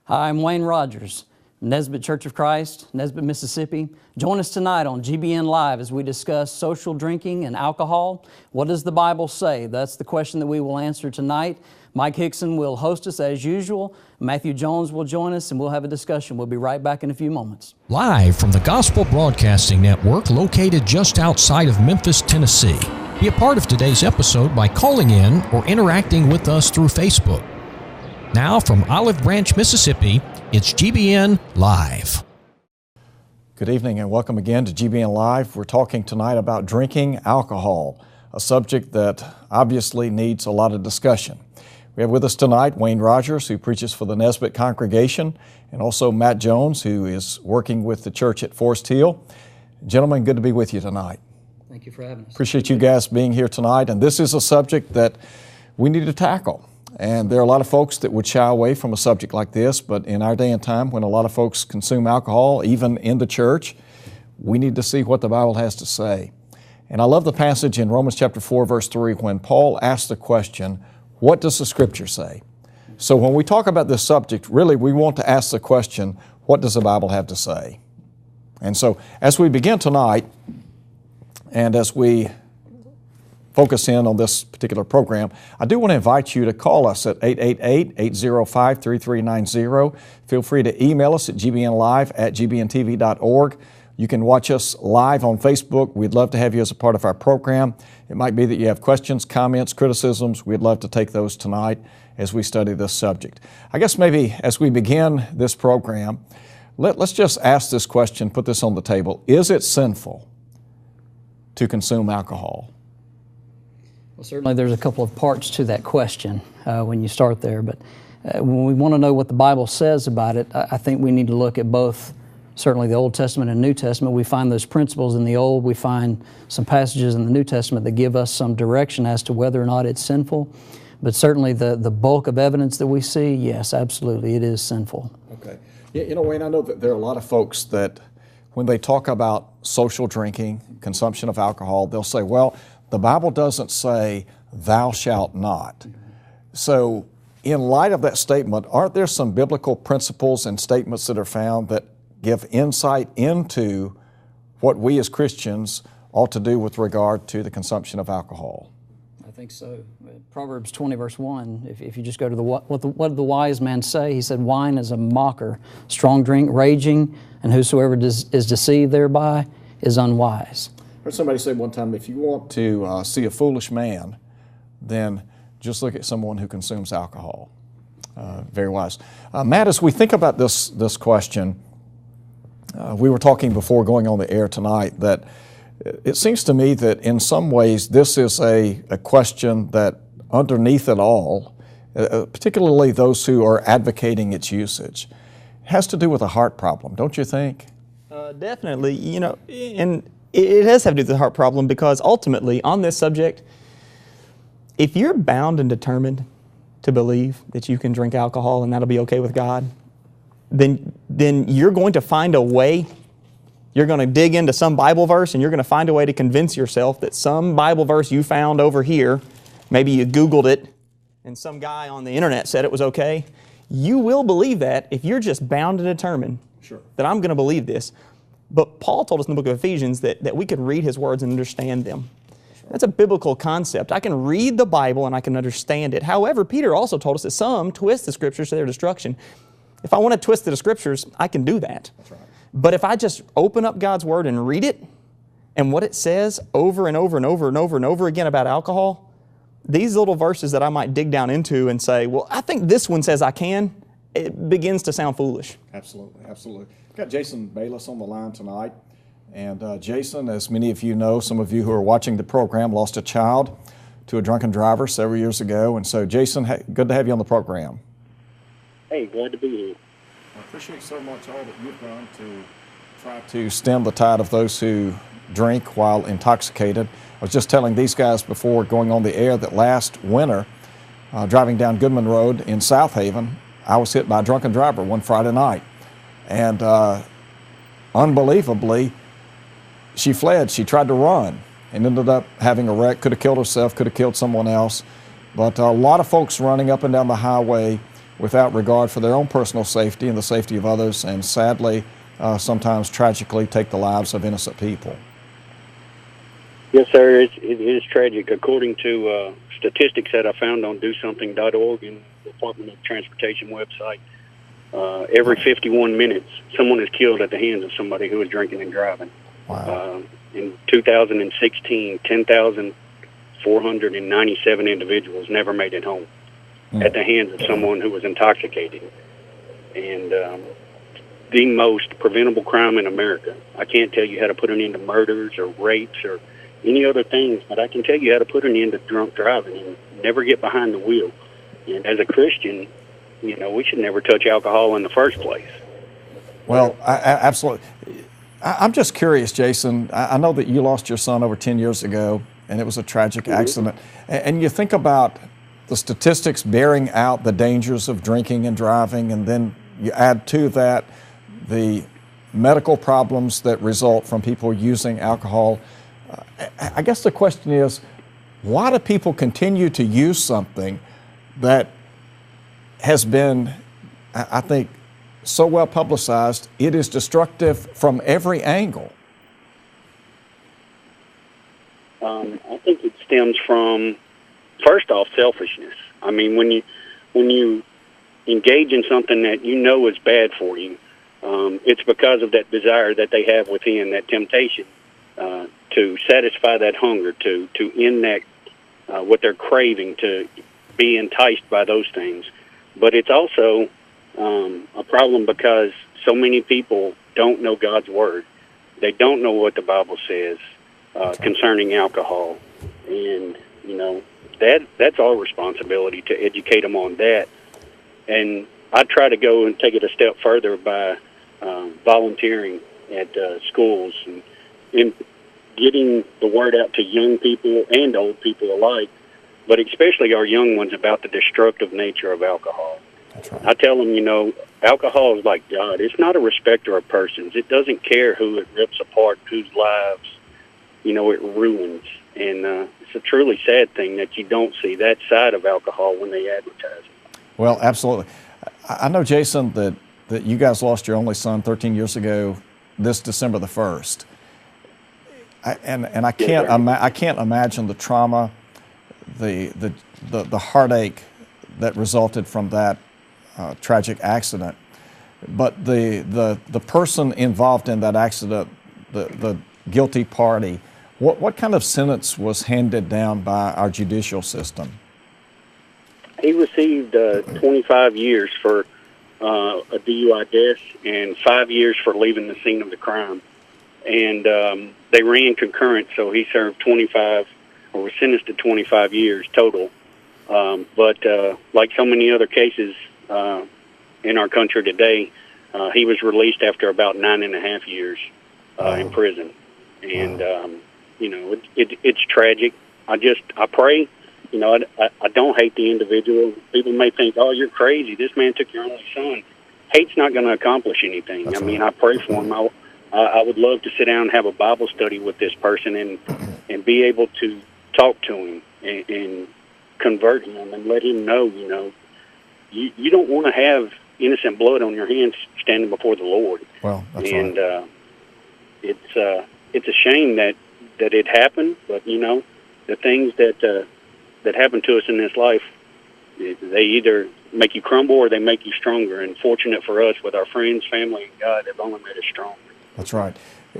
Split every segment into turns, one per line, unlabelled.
Hi, I'm Wayne Rodgers, Nesbitt Church of Christ, Nesbitt, Mississippi. Join us tonight on GBN Live as we discuss social drinking and alcohol. What does the Bible say? That's the question that we will answer tonight. Mike Hixson will host us as usual. Matthew Jones will join us and we'll have a discussion. We'll be right back in a few moments.
Live from the Gospel Broadcasting Network located just outside of Memphis, Tennessee. Be a part of today's episode by calling in or interacting with us through Facebook. Now from Olive Branch, Mississippi, it's GBN Live.
Good evening and welcome again to GBN Live. We're talking tonight about drinking alcohol, a subject that obviously needs a lot of discussion. We have with us tonight Wayne Rodgers, who preaches for the Nesbitt congregation, and also Matt Jones, who is working with the church at Forest Hill. Gentlemen, good to be with you tonight.
Thank you for having us.
Appreciate you guys being here tonight, and this is a subject that we need to tackle. And there are a lot of folks that would shy away from a subject like this, but in our day and time when a lot of folks consume alcohol, even in the church, we need to see what the Bible has to say. And I love the passage in Romans chapter 4, verse 3, when Paul asked the question, what does the Scripture say? So when we talk about this subject, really we want to ask the question, what does the Bible have to say? And so as we begin tonight, and as we focus in on this particular program, I do want to invite you to call us at 888-805-3390. Feel free to email us at gbnlive@gbntv.org. You can watch us live on Facebook. We'd love to have you as a part of our program. It might be that you have questions, comments, criticisms. We'd love to take those tonight as we study this subject. I guess maybe as we begin this program, let's just ask this question, put this on the table. Is it sinful to consume alcohol?
Well, certainly there's a couple of parts to that question when you start there, but when we want to know what the Bible says about it, I think we need to look at both, certainly the Old Testament and New Testament. We find those principles in the Old. We find some passages in the New Testament that give us some direction as to whether or not it's sinful. But certainly the bulk of evidence that we see, yes, absolutely, it is sinful.
Okay. You know, Wayne, I know that there are a lot of folks that when they talk about social drinking, consumption of alcohol, they'll say, well, the Bible doesn't say, thou shalt not. So in light of that statement, aren't there some biblical principles and statements that are found that give insight into what we as Christians ought to do with regard to the consumption of alcohol?
I think so. Proverbs 20, verse 1, if you just go to what did the wise man say? He said, wine is a mocker, strong drink, raging, and whosoever is deceived thereby is unwise.
I heard somebody say one time, if you want to see a foolish man, then just look at someone who consumes alcohol. Very wise. Matt, as we think about this question, we were talking before going on the air tonight that it seems to me that in some ways this is a question that underneath it all, particularly those who are advocating its usage, has to do with a heart problem, don't you think?
Definitely. You know, and it does have to do with the heart problem because ultimately on this subject, if you're bound and determined to believe that you can drink alcohol and that'll be okay with God, then you're going to find a way. You're going to dig into some Bible verse and you're going to find a way to convince yourself that some Bible verse you found over here, maybe you Googled it and some guy on the internet said it was okay. You will believe that if you're just bound and determined that I'm going to believe this. But Paul told us in the book of Ephesians that we could read his words and understand them. That's a biblical concept. I can read the Bible and I can understand it. However, Peter also told us that some twist the Scriptures to their destruction. If I want to twist the Scriptures, I can do that. That's right. But if I just open up God's Word and read it, and what it says over and over and over and over and over again about alcohol, these little verses that I might dig down into and say, well, I think this one says I can, it begins to sound foolish.
Absolutely, absolutely. We've got Jason Bayless on the line tonight. And Jason, as many of you know, some of you who are watching the program lost a child to a drunken driver several years ago. And so, Jason, good to have you on the program.
Hey, glad to be here.
I appreciate so much all that you've done to try to stem the tide of those who drink while intoxicated. I was just telling these guys before going on the air that last winter, driving down Goodman Road in South Haven, I was hit by a drunken driver one Friday night. And unbelievably, she fled. She tried to run and ended up having a wreck. Could have killed herself, could have killed someone else. But a lot of folks running up and down the highway without regard for their own personal safety and the safety of others, and sadly, sometimes tragically take the lives of innocent people.
Yes, sir. It is tragic. According to statistics that I found on DoSomething.org and the Department of Transportation website, every 51 minutes, someone is killed at the hands of somebody who is drinking and driving.
Wow.
In 2016, 10,497 individuals never made it home at the hands of someone who was intoxicated. And the most preventable crime in America. I can't tell you how to put an end to murders or rapes or any other things, but I can tell you how to put an end to drunk driving and never get behind the wheel. And as a Christian, you know, we should never touch alcohol in the first place.
Well, absolutely. I'm just curious, Jason. I know that you lost your son over 10 years ago, and it was a tragic accident. And you think about the statistics bearing out the dangers of drinking and driving, and then you add to that the medical problems that result from people using alcohol. I guess the question is, why do people continue to use something that has been, I think, so well publicized, it is destructive from every angle?
I think it stems from, first off, selfishness. I mean, when you engage in something that you know is bad for you, it's because of that desire that they have within, that temptation to satisfy that hunger, to end that what they're craving, to be enticed by those things. But it's also a problem because so many people don't know God's Word. They don't know what the Bible says concerning alcohol. And, you know, that's our responsibility to educate them on that. And I try to go and take it a step further by volunteering at schools and getting the word out to young people and old people alike, but especially our young ones about the destructive nature of alcohol.
That's right.
I tell them, you know, alcohol is like God. It's not a respecter of persons. It doesn't care who it rips apart, whose lives, you know, it ruins. And it's a truly sad thing that you don't see that side of alcohol when they advertise it.
Well, absolutely. I know, Jason, that you guys lost your only son 13 years ago, this December the 1st. And I can't imagine the trauma, the heartache that resulted from that tragic accident. But the person involved in that accident, the guilty party, what kind of sentence was handed down by our judicial system?
He received 25 years for a DUI death and 5 years for leaving the scene of the crime. And they ran concurrent, so he served 25, or was sentenced to 25 years total. But like so many other cases in our country today, he was released after about 9.5 years in prison. And, you know, it's tragic. I pray. You know, I don't hate the individual. People may think, oh, you're crazy. This man took your only son. Hate's not going to accomplish anything.
That's
I mean,
right.
I pray for him. I would love to sit down and have a Bible study with this person and be able to talk to him and convert him and let him know, you know, you don't want to have innocent blood on your hands standing before the Lord.
Well, that's
and
right.
It's a shame that it happened, but, you know, the things that happen to us in this life, they either make you crumble or they make you stronger. And fortunate for us, with our friends, family, and God, they've only made us stronger.
That's right.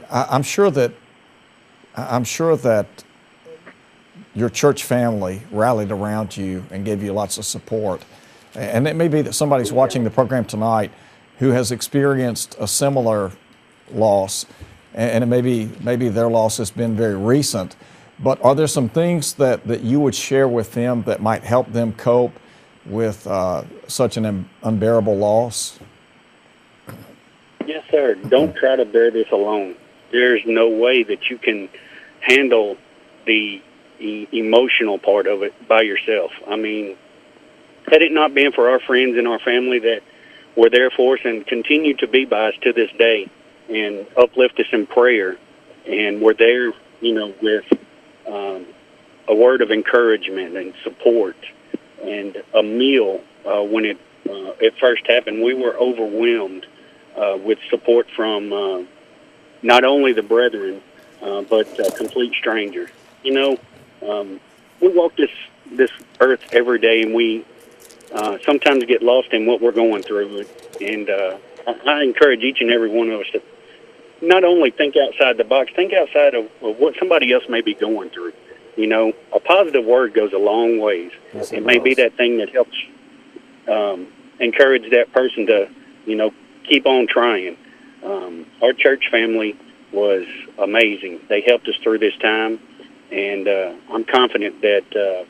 I'm sure that your church family rallied around you and gave you lots of support. And it may be that somebody's watching the program tonight who has experienced a similar loss, and it maybe their loss has been very recent. But are there some things that you would share with them that might help them cope with such an unbearable loss?
Yes, sir. Don't try to bear this alone. There's no way that you can handle the emotional part of it by yourself. I mean, had it not been for our friends and our family that were there for us and continue to be by us to this day and uplift us in prayer, and were there, you know, with a word of encouragement and support and a meal when it it first happened, we were overwhelmed with support from not only the brethren, but complete strangers. You know, we walk this earth every day, and we sometimes get lost in what we're going through. And I encourage each and every one of us to not only think outside the box, think outside of what somebody else may be going through. You know, a positive word goes a long ways.
Yes,
it may be that thing that helps encourage that person to, you know, keep on trying. Our church family was amazing. They helped us through this time, and I'm confident that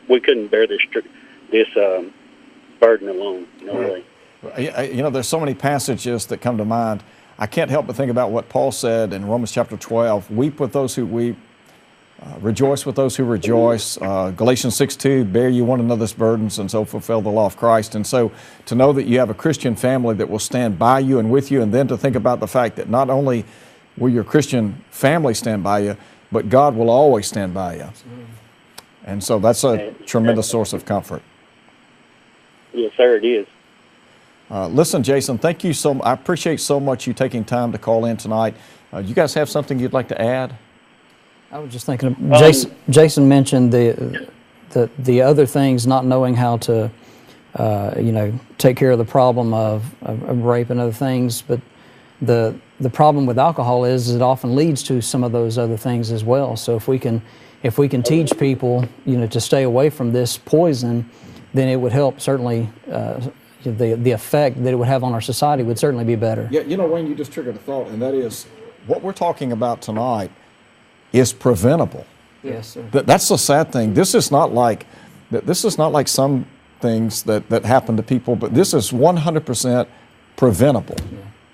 we couldn't bear this burden alone. No way.
You know, there's so many passages that come to mind. I can't help but think about what Paul said in Romans chapter 12, weep with those who weep, rejoice with those who rejoice. Galatians 6:2, bear you one another's burdens and so fulfill the law of Christ. And so to know that you have a Christian family that will stand by you and with you, and then to think about the fact that not only will your Christian family stand by you, but God will always stand by you. And so that's a tremendous source of comfort.
Yes, sir, it is.
Listen, Jason, thank you so much. I appreciate so much you taking time to call in tonight. You guys have something you'd like to add?
I was just thinking, Jason mentioned the other things, not knowing how to, you know, take care of the problem of rape and other things. But the problem with alcohol is it often leads to some of those other things as well. So if we can teach people, you know, to stay away from this poison, then it would help certainly. The effect that it would have on our society would certainly be better.
Yeah, you know, Wayne, you just triggered a thought, and that is what we're talking about tonight is preventable.
Yes, sir.
That's the sad thing. This is not like some things that happen to people, but this is 100% preventable.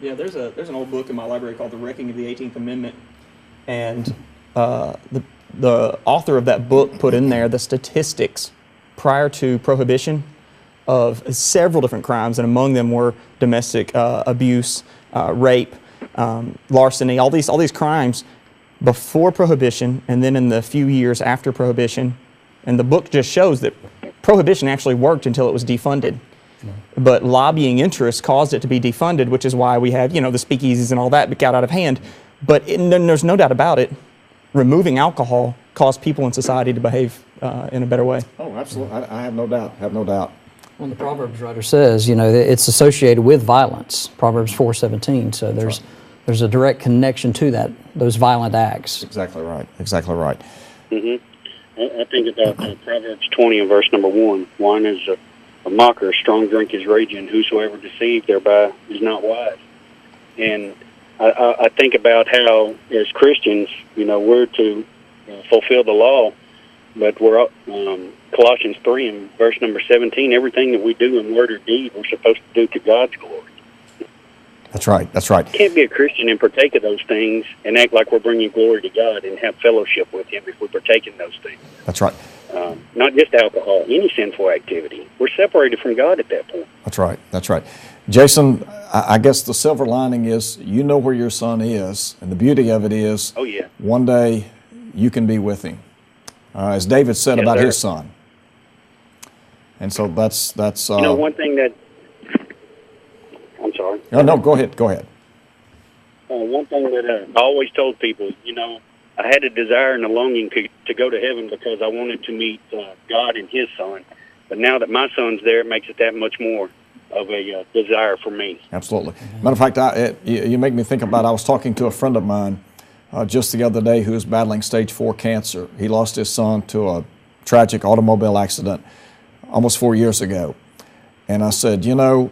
Yeah, there's an old book in my library called The Wrecking of the 18th Amendment, and the author of that book put in there the statistics prior to Prohibition of several different crimes, and among them were domestic abuse, rape, larceny, all these crimes before Prohibition, and then in the few years after Prohibition. And the book just shows that Prohibition actually worked until it was defunded. But lobbying interests caused it to be defunded, which is why we had, you know, the speakeasies and all that got out of hand. But there's no doubt about it, removing alcohol caused people in society to behave in a better way.
Oh, absolutely. I have no doubt. Have no doubt.
Well, the Proverbs writer says, you know, it's associated with violence, Proverbs 4:17. So there's a direct connection to that, those violent acts.
Exactly right. Exactly right.
Mm-hmm. I think about Proverbs 20 and verse number 1. Wine is a mocker, strong drink is raging. Whosoever deceived thereby is not wise. And I think about how, as Christians, you know, we're to fulfill the law, but we're Colossians 3 and verse number 17, everything that we do in word or deed, we're supposed to do to God's glory.
That's right. That's right.
You can't be a Christian and partake of those things and act like we're bringing glory to God and have fellowship with Him if we're partaking those things.
That's right.
Not just alcohol, any sinful activity. We're separated from God at that point.
That's right. That's right. Jason, I guess the silver lining is you know where your son is, and the beauty of it is one day you can be with him. As David said about his son. And so that's
you know, one thing that I'm sorry.
No, go ahead. Go ahead.
One thing that I always told people, you know, I had a desire and a longing to go to heaven because I wanted to meet God and His Son. But now that my son's there, it makes it that much more of a desire for me.
Absolutely. Matter of fact, you make me think about, I was talking to a friend of mine just the other day who was battling stage 4 cancer. He lost his son to a tragic automobile accident almost 4 years ago. And I said, you know,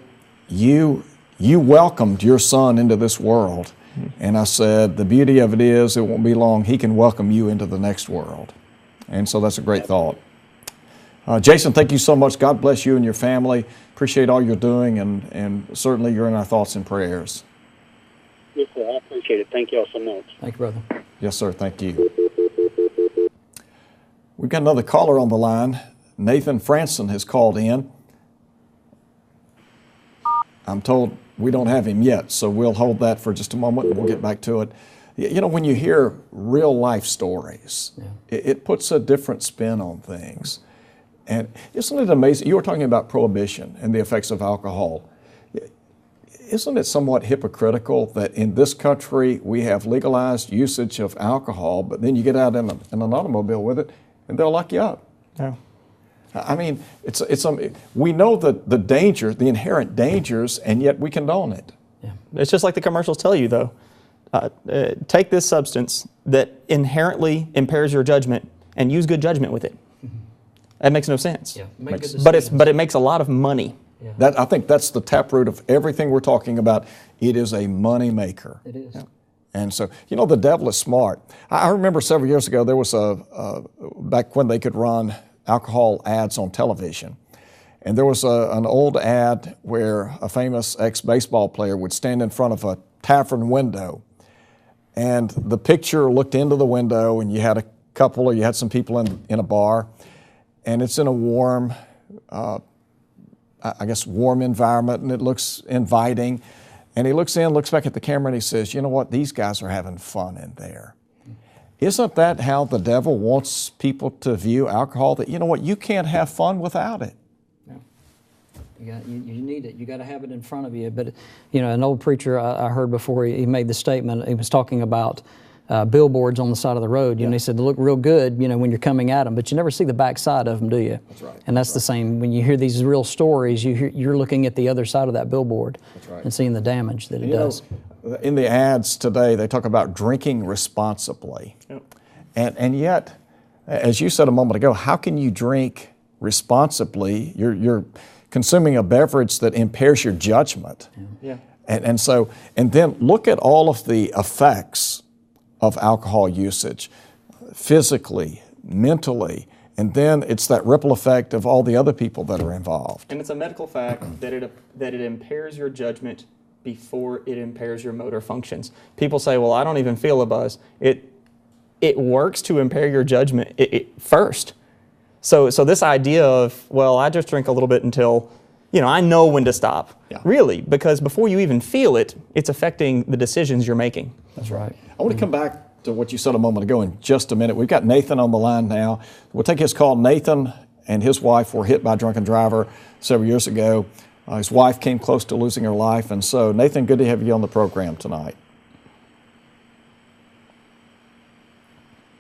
you welcomed your son into this world. And I said, the beauty of it is, it won't be long, he can welcome you into the next world. And so that's a great thought. Jason, thank you so much. God bless you and your family. Appreciate all you're doing, and certainly you're in our thoughts and prayers.
Yes, sir. I appreciate it. Thank you all so much.
Thank you, brother.
Yes, sir. Thank you. We've got another caller on the line. Nathan Franson has called in. I'm told we don't have him yet, so we'll hold that for just a moment and we'll get back to it. You know, when you hear real life stories, it puts a different spin on things. And isn't it amazing? You were talking about prohibition and the effects of alcohol. Isn't it somewhat hypocritical that in this country we have legalized usage of alcohol, but then you get out in an automobile with it and they'll lock you up?
Yeah.
I mean, we know the danger, the inherent dangers, and yet we condone it.
Yeah. It's just like the commercials tell you, though. Take this substance that inherently impairs your judgment and use good judgment with it. That makes no sense.
Yeah.
But it makes a lot of money.
Yeah.
I think that's the taproot of everything we're talking about. It is a money maker.
It is.
Yeah. And so, the devil is smart. I remember several years ago there was back when they could run alcohol ads on television. And there was an old ad where a famous ex-baseball player would stand in front of a tavern window. And the picture looked into the window, and you had a couple or you had some people in a bar. And it's in a warm, warm environment, and it looks inviting. And he looks back at the camera, and he says, you know what, these guys are having fun in there. Isn't that how the devil wants people to view alcohol? That, you know what, you can't have fun without it.
You need it. You got to have it in front of you. But, an old preacher I heard before he made the statement, he was talking about billboards on the side of the road. He said they look real good, when you're coming at them, but you never see the back side of them, do you?
That's right.
And that's the same. When you hear these real stories, you're looking at the other side of that billboard.
That's right.
And seeing the damage that it does.
In the ads today, they talk about drinking responsibly.
Yep.
And yet, as you said a moment ago, how can you drink responsibly? You're consuming a beverage that impairs your judgment.
Yeah.
And then look at all of the effects of alcohol usage, physically, mentally, and then it's that ripple effect of all the other people that are involved.
And it's a medical fact that it impairs your judgment before it impairs your motor functions. People say, well, I don't even feel a buzz. It works to impair your judgment first. So this idea of, well, I just drink a little bit until, I know when to stop.
Yeah.
Really, because before you even feel it, it's affecting the decisions you're making.
That's right.
I want to come back to what you said a moment ago in just a minute. We've got Nathan on the line now. We'll take his call. Nathan and his wife were hit by a drunken driver several years ago. His wife came close to losing her life. And so, Nathan, good to have you on the program tonight.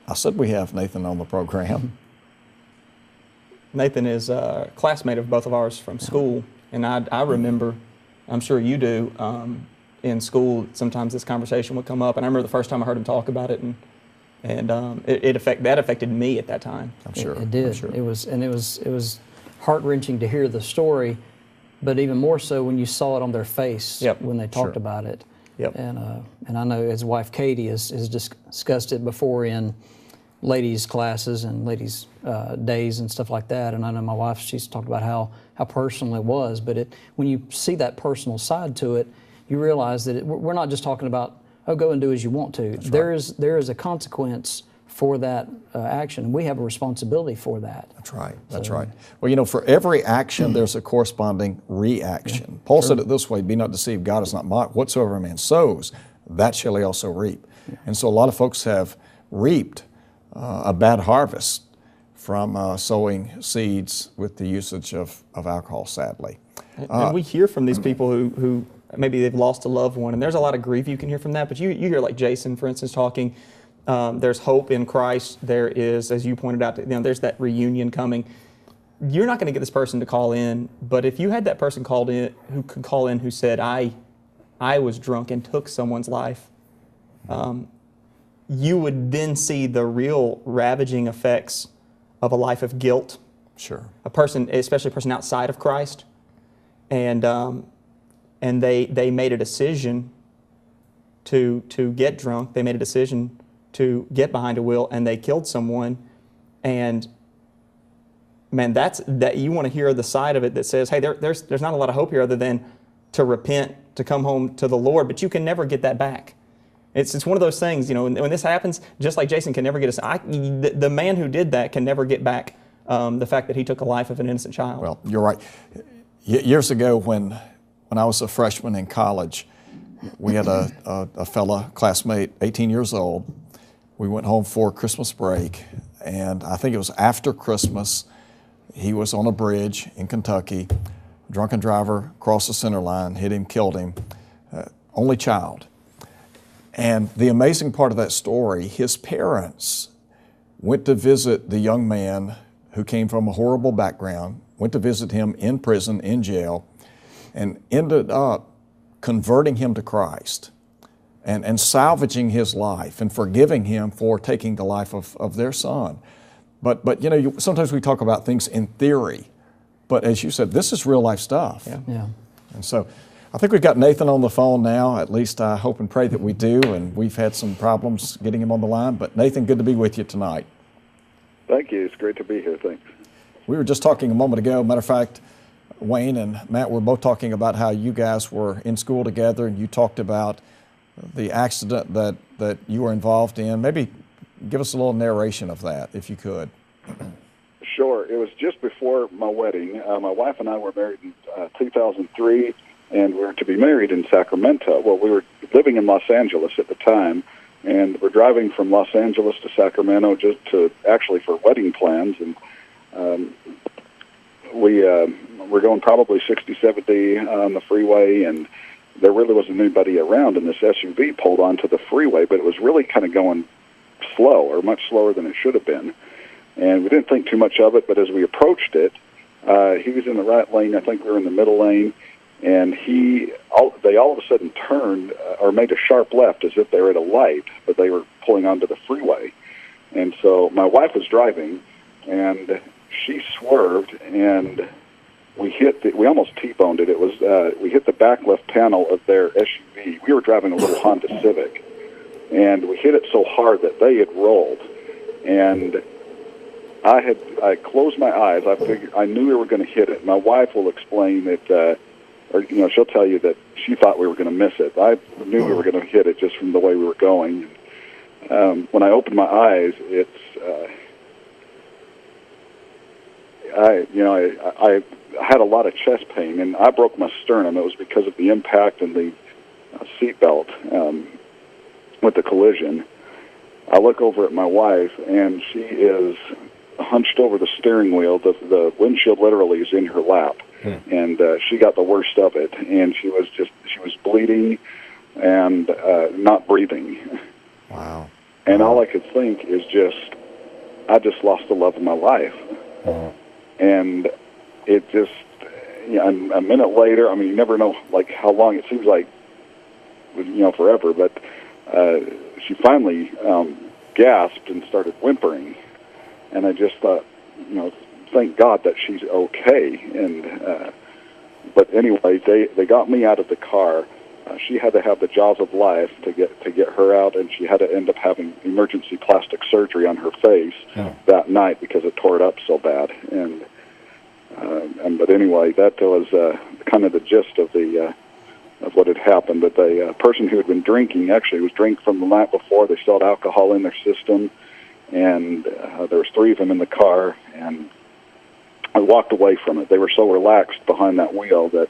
I said we have Nathan on the program.
Nathan is a classmate of both of ours from school, and I remember, I'm sure you do, in school sometimes this conversation would come up, and I remember the first time I heard him talk about it, and that affected me at that time.
I'm sure.
It did.
I'm sure.
It was heart-wrenching to hear the story, but even more so when you saw it on their face when they talked about it.
Yep.
And I know his wife Katie has discussed it before in ladies' classes and ladies' days and stuff like that. And I know my wife, she's talked about how personal it was. But when you see that personal side to it, you realize that we're not just talking about, go and do as you want to.
That's right.
There is a consequence for that action. We have a responsibility for that.
That's right. That's right. Well, for every action, there's a corresponding reaction. Yeah. Paul said it this way, be not deceived, God is not mocked. Whatsoever a man sows, that shall he also reap. Yeah. And so a lot of folks have reaped a bad harvest from sowing seeds with the usage of alcohol, sadly.
And we hear from these people who maybe they've lost a loved one, and there's a lot of grief you can hear from that, but you hear like Jason, for instance, talking, there's hope in Christ, there is, as you pointed out, there's that reunion coming. You're not going to get this person to call in, but if you had that person who said, I was drunk and took someone's life, you would then see the real ravaging effects of a life of guilt.
Sure.
Especially a person outside of Christ, and they made a decision to get drunk. They made a decision to get behind a wheel, and they killed someone. And man, that you want to hear the side of it that says, hey, there's not a lot of hope here other than to repent, to come home to the Lord, but you can never get that back. It's one of those things, when this happens, just like Jason can never get the man who did that can never get back the fact that he took the life of an innocent child.
Well, you're right. Years ago when I was a freshman in college, we had a fella, classmate, 18 years old. We went home for Christmas break, and I think it was after Christmas, He was on a bridge in Kentucky. Drunken driver crossed the center line, hit him, killed him. Only child. And the amazing part of that story, his parents went to visit the young man who came from a horrible background, went to visit him in prison, in jail, and ended up converting him to Christ and salvaging his life and forgiving him for taking the life of their son. But you know, sometimes we talk about things in theory, but as you said, this is real life stuff.
Yeah.
And so I think we've got Nathan on the phone now. At least I hope and pray that we do, and we've had some problems getting him on the line. But Nathan, good to be with you tonight.
Thank you. It's great to be here. Thanks.
We were just talking a moment ago. Matter of fact, Wayne and Matt were both talking about how you guys were in school together, and you talked about the accident that you were involved in. Maybe give us a little narration of that, if you could.
Sure. It was just before my wedding. My wife and I were married in 2003, and we were to be married in Sacramento. Well, we were living in Los Angeles at the time, and we're driving from Los Angeles to Sacramento just to actually for wedding plans, and we're going probably 60, 70 on the freeway, and there really wasn't anybody around, and this SUV pulled onto the freeway, but it was really kind of going slow, or much slower than it should have been. And we didn't think too much of it, but as we approached it, he was in the right lane. I think we were in the middle lane, and they all of a sudden turned or made a sharp left as if they were at a light, but they were pulling onto the freeway. And so my wife was driving, and she swerved, and we almost T-boned it. It was we hit the back left panel of their SUV. We were driving a little Honda Civic, and we hit it so hard that they had rolled. And I closed my eyes. I knew we were going to hit it. My wife will explain that, or she'll tell you that she thought we were going to miss it. I knew we were going to hit it just from the way we were going. When I opened my eyes, I had a lot of chest pain, and I broke my sternum. It was because of the impact and the seatbelt with the collision. I look over at my wife, and she is hunched over the steering wheel. The windshield literally is in her lap, and she got the worst of it. And she was bleeding and not breathing.
Wow.
And all I could think is I just lost the love of my life. And it just, a minute later, I mean, you never know like how long. It seems like, forever, but she finally gasped and started whimpering. And I just thought, thank God that she's okay. And but anyway, they got me out of the car. She had to have the jaws of life to get her out, and she had to end up having emergency plastic surgery on her face that night because it tore it up so bad. But anyway, that was kind of the gist of what had happened. But the person who had been drinking actually was drinking from the night before. They still had alcohol in their system, and there was 3 of them in the car, and I walked away from it. They were so relaxed behind that wheel that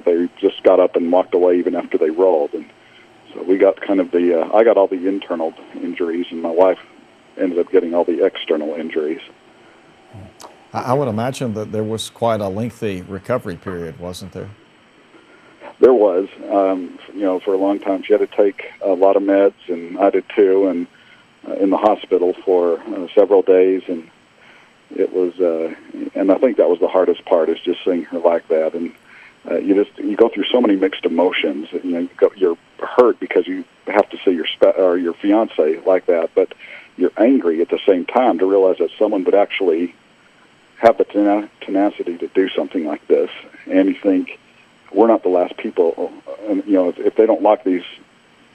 they just got up and walked away even after they rolled. And so we got kind of I got all the internal injuries, and my wife ended up getting all the external injuries.
I would imagine that there was quite a lengthy recovery period, wasn't there?
There was. For a long time she had to take a lot of meds, and I did too, and in the hospital for several days, and it was, and I think that was the hardest part, is just seeing her like that. And you go through so many mixed emotions. You're hurt because you have to see your fiance like that, but you're angry at the same time to realize that someone would actually have the tenacity to do something like this. And you think, we're not the last people. If they don't lock these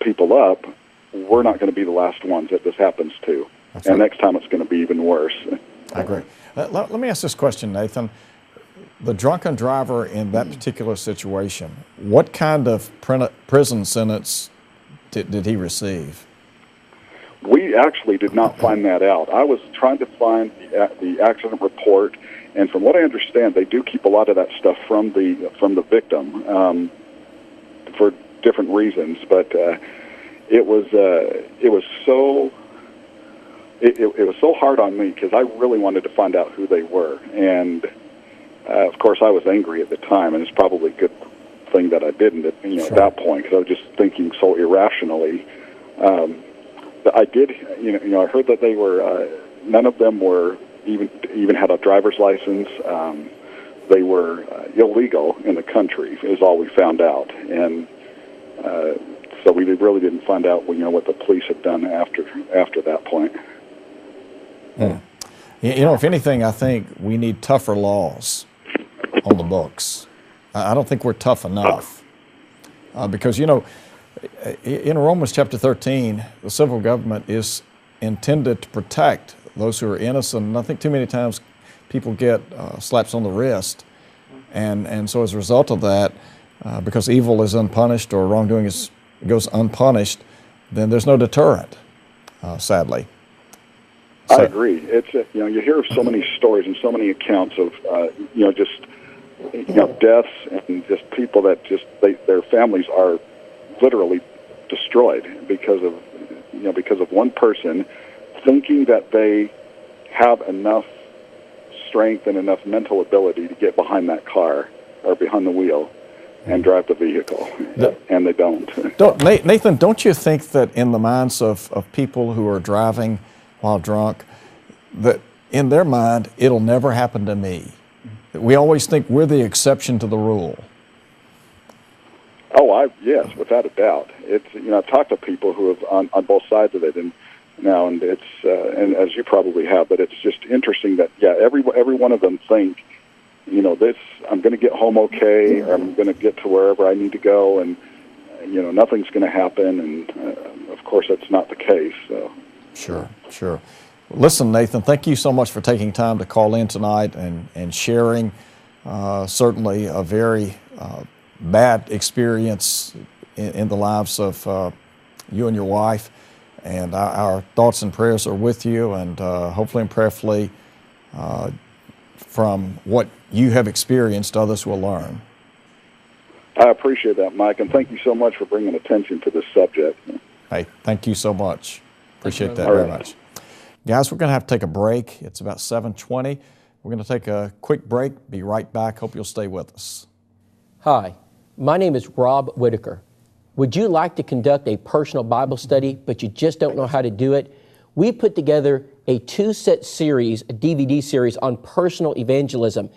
people up, we're not going to be the last ones that this happens to. That's and right. Next time it's going to be even worse.
I agree. Let me ask this question, Nathan. The drunken driver in that particular situation, what kind of prison sentence did he receive?
We actually did not find that out. I was trying to find the accident report, and from what I understand, they do keep a lot of that stuff from the victim for different reasons. But it was it was so hard on me because I really wanted to find out who they were. And, of course, I was angry at the time, and it's probably a good thing that I didn't at that point, because I was just thinking so irrationally. But I did, I heard that they were, none of them were even had a driver's license. They were illegal in the country, is all we found out. And so we really didn't find out, what the police had done after that point.
If anything, I think we need tougher laws on the books. I don't think we're tough enough. Because, in Romans chapter 13, the civil government is intended to protect those who are innocent. And I think too many times people get slaps on the wrist. And so as a result of that, because evil is unpunished or wrongdoing goes unpunished, then there's no deterrent, sadly. So,
I agree. It's you hear so many stories and so many accounts of deaths and just people that their families are literally destroyed because of one person thinking that they have enough strength and enough mental ability to get behind that car or behind the wheel and drive the vehicle, and they don't.
Nathan, don't you think that in the minds of people who are driving while drunk, that in their mind, it'll never happen to me? We always think we're the exception to the rule.
Oh, yes, without a doubt. It's I've talked to people who have on both sides of it, and it's and as you probably have, but it's just interesting that every one of them think, this, I'm going to get home okay, or I'm going to get to wherever I need to go, and nothing's going to happen, and of course that's not the case. So.
Sure. Listen, Nathan, thank you so much for taking time to call in tonight and sharing certainly a very bad experience in the lives of you and your wife. And our thoughts and prayers are with you, and hopefully and prayerfully from what you have experienced, others will learn.
I appreciate that, Mike, and thank you so much for bringing attention to this subject.
Hey, thank you so much. Appreciate that very much. Guys, we're going to have to take a break. It's about 7:20. We're going to take a quick break. Be right back. Hope you'll stay with us.
Hi, my name is Rob Whitaker. Would you like to conduct a personal Bible study, but you just don't know how to do it? We put together a 2-set series, a DVD series on personal evangelism.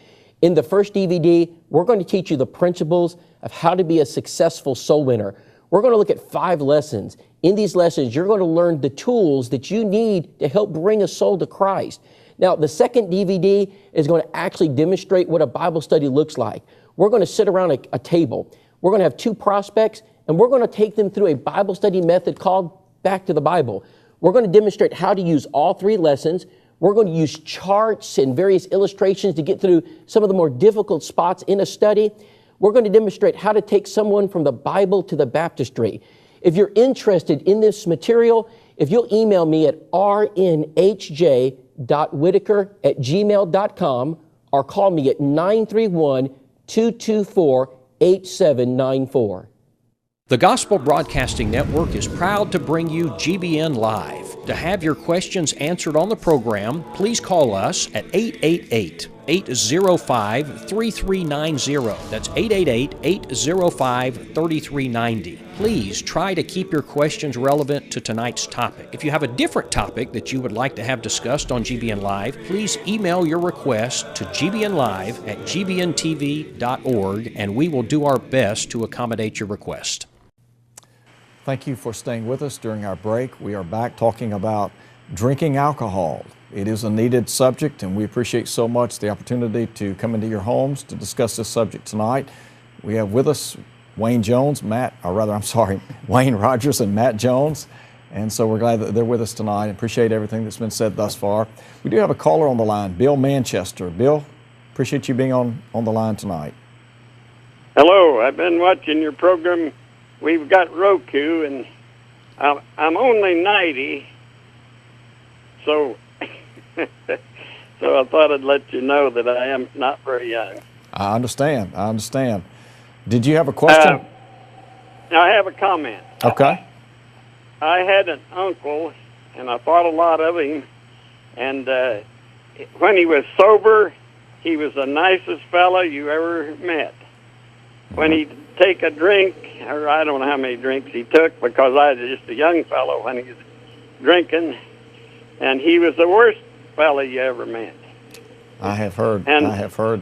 In the first DVD, we're going to teach you the principles of how to be a successful soul winner. We're going to look at 5 lessons. In these lessons, you're going to learn the tools that you need to help bring a soul to Christ. Now, the second DVD is going to actually demonstrate what a Bible study looks like. We're going to sit around a table. We're going to have 2 prospects, and we're going to take them through a Bible study method called Back to the Bible. We're going to demonstrate how to use all 3 lessons. We're going to use charts and various illustrations to get through some of the more difficult spots in a study. We're going to demonstrate how to take someone from the Bible to the baptistry. If you're interested in this material, if you'll email me at rnhj.whitaker@gmail.com or call me at 931-224-8794.
The Gospel Broadcasting Network is proud to bring you GBN Live. To have your questions answered on the program, please call us at 888-805-3390. That's 888-805-3390. Please try to keep your questions relevant to tonight's topic. If you have a different topic that you would like to have discussed on GBN Live, please email your request to gbnlive@gbntv.org, and we will do our best to accommodate your request.
Thank you for staying with us during our break. We are back talking about drinking alcohol. It is a needed subject, and we appreciate so much the opportunity to come into your homes to discuss this subject tonight. We have with us Wayne Rodgers and Matt Jones, and so we're glad that they're with us tonight. Appreciate everything that's been said thus far. We do have a caller on the line, Bill Manchester. Bill, appreciate you being on the line tonight.
Hello, I've been watching your program. We've got Roku, and I'm only 90, so so I thought I'd let you know that I am not very young.
I understand. Did you have a question?
I have a comment.
Okay.
I had an uncle, and I thought a lot of him, And when he was sober, he was the nicest fellow you ever met. When he'd take a drink, or I don't know how many drinks he took, because I was just a young fellow when he was drinking, and he was the worst fellow you ever met.
I have heard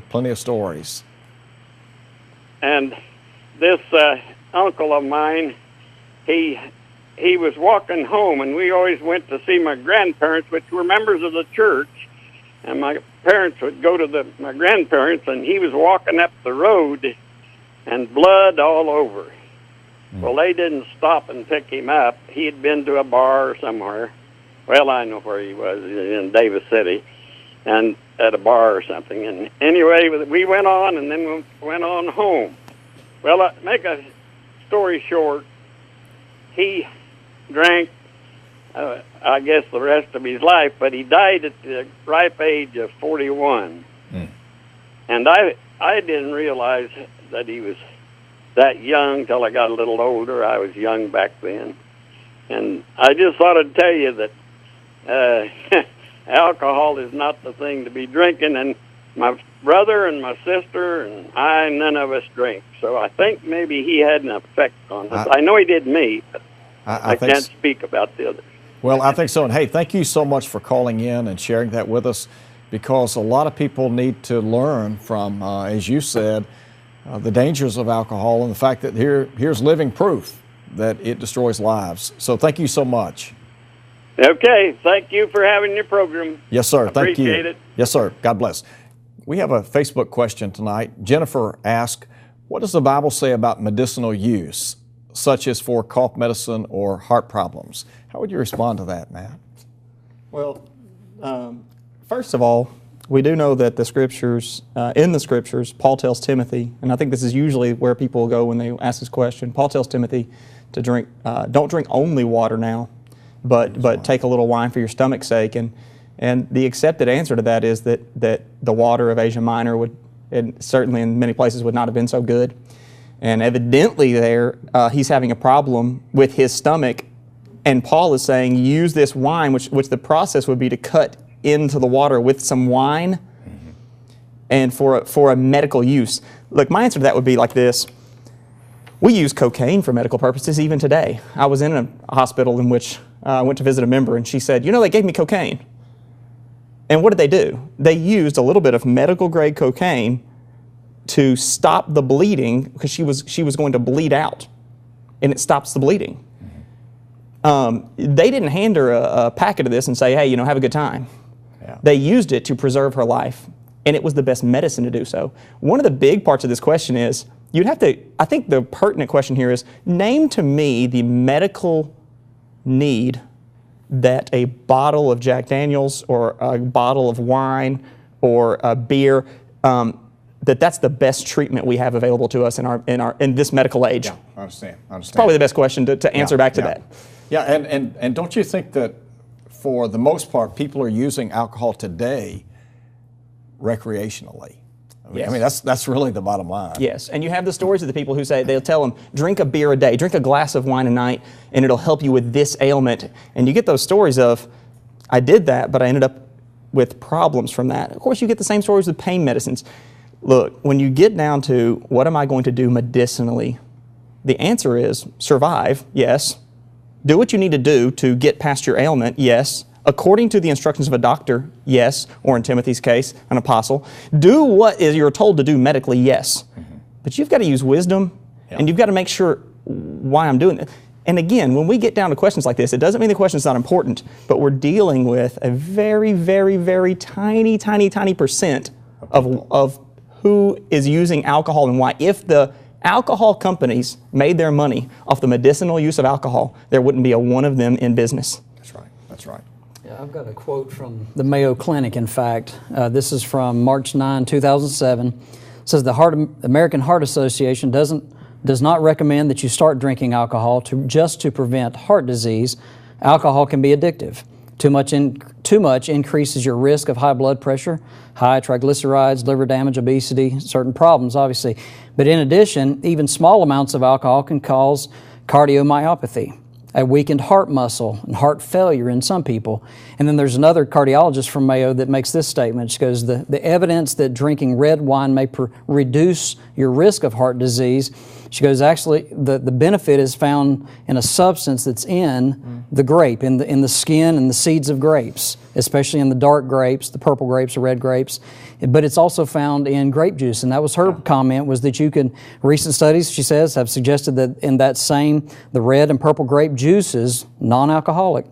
plenty of stories.
And this uncle of mine, he was walking home, and we always went to see my grandparents, which were members of the church. And my parents would go to my grandparents, and he was walking up the road, and blood all over. Well, they didn't stop and pick him up. He had been to a bar or somewhere. Well, I know where he was, in Davis City, and at a bar or something. And anyway, we went on, and then we went on home. Well, make a story short, he drank, I guess, the rest of his life, but he died at the ripe age of 41. And I didn't realize that he was that young till I got a little older. I was young back then. And I just thought I'd tell you that alcohol is not the thing to be drinking. And my brother and my sister and I, none of us drink. So I think maybe he had an effect on us. I know he did me, but I can't speak about the others.
Well, I think so. And hey, thank you so much for calling in and sharing that with us, because a lot of people need to learn from, as you said, the dangers of alcohol and the fact that here's living proof that it destroys lives. So thank you so much.
Okay. Thank you for having your program.
Yes, sir. Thank you.
Appreciate it.
Yes, sir. God bless. We have a Facebook question tonight. Jennifer asked, what does the Bible say about medicinal use, such as for cough medicine or heart problems? How would you respond to that, Matt?
Well, first of all, we do know that the Scriptures, in the Scriptures, Paul tells Timothy, and I think this is usually where people go when they ask this question, Paul tells Timothy to drink, don't drink only water now, but take a little wine for your stomach's sake. And the accepted answer to that is that the water of Asia Minor would, and certainly in many places, would not have been so good. And evidently there, he's having a problem with his stomach, and Paul is saying, use this wine, which the process would be to cut into the water with some wine, and for a medical use. Look, my answer to that would be like this. We use cocaine for medical purposes even today. I was in a hospital in which I went to visit a member, and she said, they gave me cocaine. And what did they do? They used a little bit of medical-grade cocaine to stop the bleeding, because she was going to bleed out, and it stops the bleeding. They didn't hand her a packet of this and say, hey, have a good time. Yeah. They used it to preserve her life, and it was the best medicine to do so. One of the big parts of this question is, I think the pertinent question here is, name to me the medical need that a bottle of Jack Daniels or a bottle of wine or a beer, that's the best treatment we have available to us in this medical age.
Yeah, I understand.
It's probably the best question to answer back to that.
Yeah, and don't you think that for the most part, people are using alcohol today recreationally?
Yes.
I mean, that's really the bottom line.
Yes, and you have the stories of the people who say, they'll tell them, drink a beer a day, drink a glass of wine a night, and it'll help you with this ailment. And you get those stories of, I did that, but I ended up with problems from that. Of course, you get the same stories with pain medicines. Look, when you get down to, what am I going to do medicinally? The answer is, survive, yes. Do what you need to do to get past your ailment, yes. According to the instructions of a doctor, yes. Or in Timothy's case, an apostle. Do what you're told to do medically, yes. But you've got to use wisdom, and you've got to make sure why I'm doing it. And again, when we get down to questions like this, it doesn't mean the question's not important, but we're dealing with a very, very, very tiny, tiny, tiny percent of who is using alcohol and why. If the alcohol companies made their money off the medicinal use of alcohol, there wouldn't be a one of them in business.
That's right. That's right.
Yeah, I've got a quote from the Mayo Clinic, in fact. This is from March 9, 2007. It says, the American Heart Association does not recommend that you start drinking alcohol just to prevent heart disease. Alcohol can be addictive. Too much increases your risk of high blood pressure, high triglycerides, liver damage, obesity, certain problems, obviously. But in addition, even small amounts of alcohol can cause cardiomyopathy, a weakened heart muscle and heart failure in some people. And then there's another cardiologist from Mayo that makes this statement. She goes, the evidence that drinking red wine may reduce your risk of heart disease, she goes, actually, the benefit is found in a substance that's in the grape, in the skin and the seeds of grapes, especially in the dark grapes, the purple grapes, the red grapes. But it's also found in grape juice. And that was her comment, was that you can, recent studies, she says, have suggested that in that same, the red and purple grape juices, non-alcoholic,